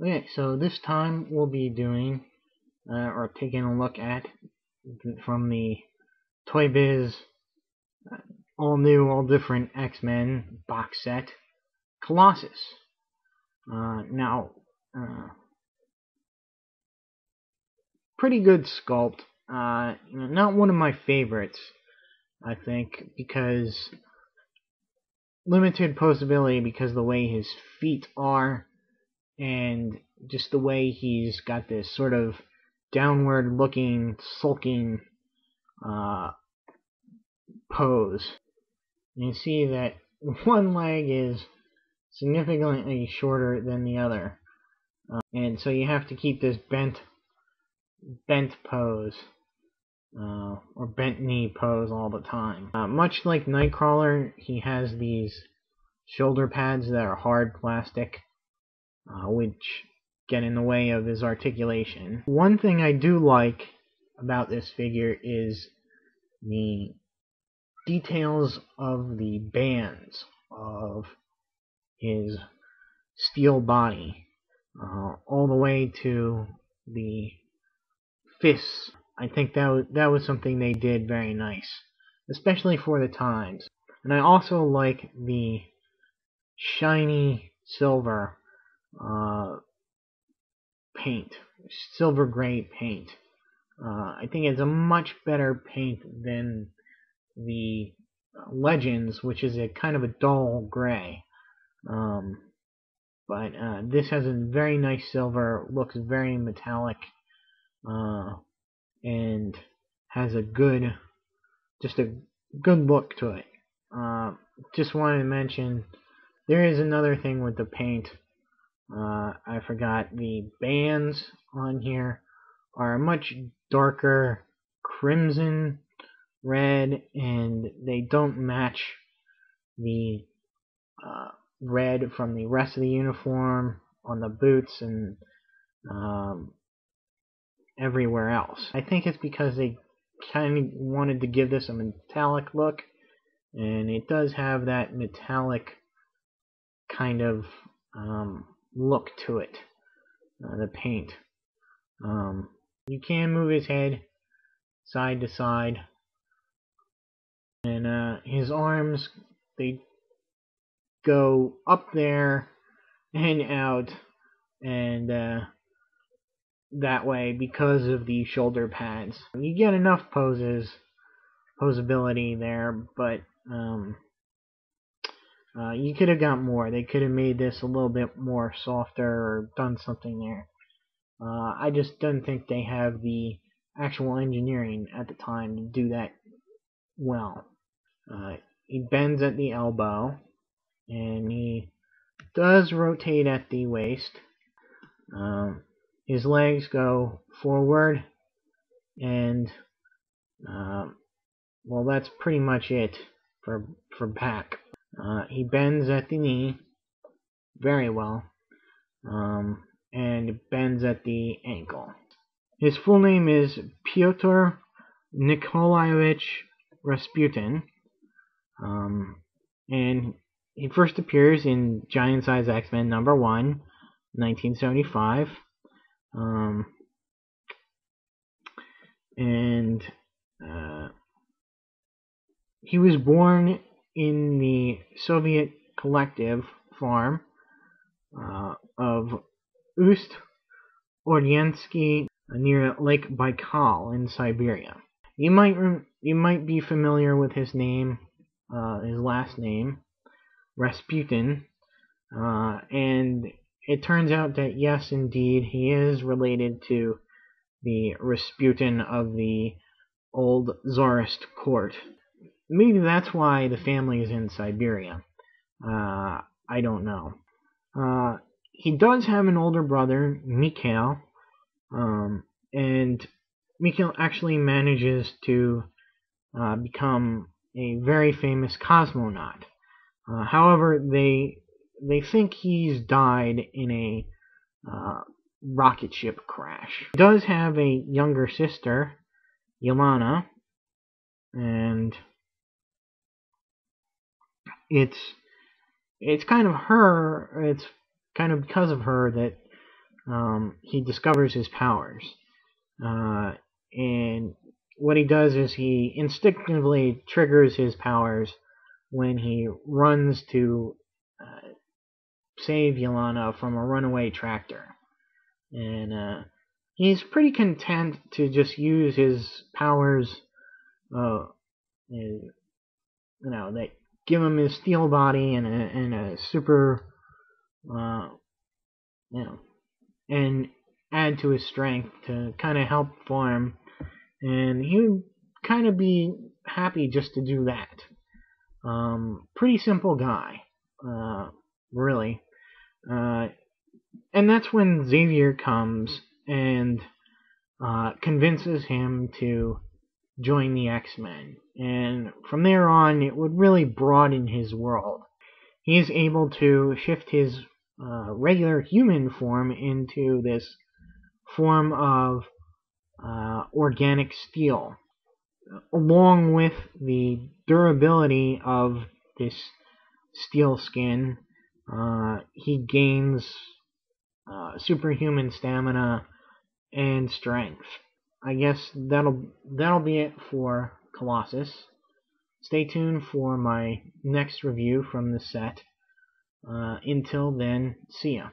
Okay, so this time we'll be doing, or taking a look at, from the Toy Biz All New, All Different X-Men box set, Colossus. Now, pretty good sculpt. Not one of my favorites, I think, because limited posability because of the way his feet are, and just the way he's got this sort of downward looking, sulking pose. You see that one leg is significantly shorter than the other, and so you have to keep this bent pose, or bent knee pose all the time. Much like Nightcrawler, he has these shoulder pads that are hard plastic, which get in the way of his articulation. One thing I do like about this figure is the details of the bands of his steel body, all the way to the fists. I think that was something they did very nice, especially for the times. And I also like the shiny silver paint, silver gray paint. I think it's a much better paint than the Legends, which is a kind of a dull gray. But this has a very nice silver, looks very metallic, and has a good look to it. Just wanted to mention, there is another thing with the paint. I forgot, the bands on here are much darker crimson red, and they don't match the red from the rest of the uniform on the boots and everywhere else. I think it's because they kind of wanted to give this a metallic look, and it does have that metallic kind of look to it, the paint. You can move his head side to side, and his arms, they go up there and out, and that way because of the shoulder pads. You get enough posability there, but you could have got more. They could have made this a little bit more softer or done something there. I just don't think they have the actual engineering at the time to do that well. He bends at the elbow, and he does rotate at the waist. His legs go forward, and well, that's pretty much it for back. He bends at the knee very well, and bends at the ankle. His full name is Piotr Nikolaevich Rasputin, and he first appears in Giant Size X-Men number 1, 1975. And he was born in the Soviet collective farm of Ust-Ordiensky near Lake Baikal in Siberia. You might be familiar with his name, his last name, Rasputin, and it turns out that yes, indeed, he is related to the Rasputin of the old Tsarist court. Maybe that's why the family is in Siberia. I don't know. He does have an older brother, Mikhail, and Mikhail actually manages to become a very famous cosmonaut. However, they think he's died in a rocket ship crash. He does have a younger sister, Yelena, and it's kind of because of her that he discovers his powers. And what he does is he instinctively triggers his powers when he runs to save Yelena from a runaway tractor. And he's pretty content to just use his powers, that give him his steel body and a super, and add to his strength to kind of help farm. And he would kind of be happy just to do that. Pretty simple guy, really. And that's when Xavier comes and convinces him to join the X-Men. And from there on, it would really broaden his world. He is able to shift his regular human form into this form of organic steel. Along with the durability of this steel skin, he gains superhuman stamina and strength. I guess that'll be it for Colossus. Stay tuned for my next review from the set. Until then, see ya.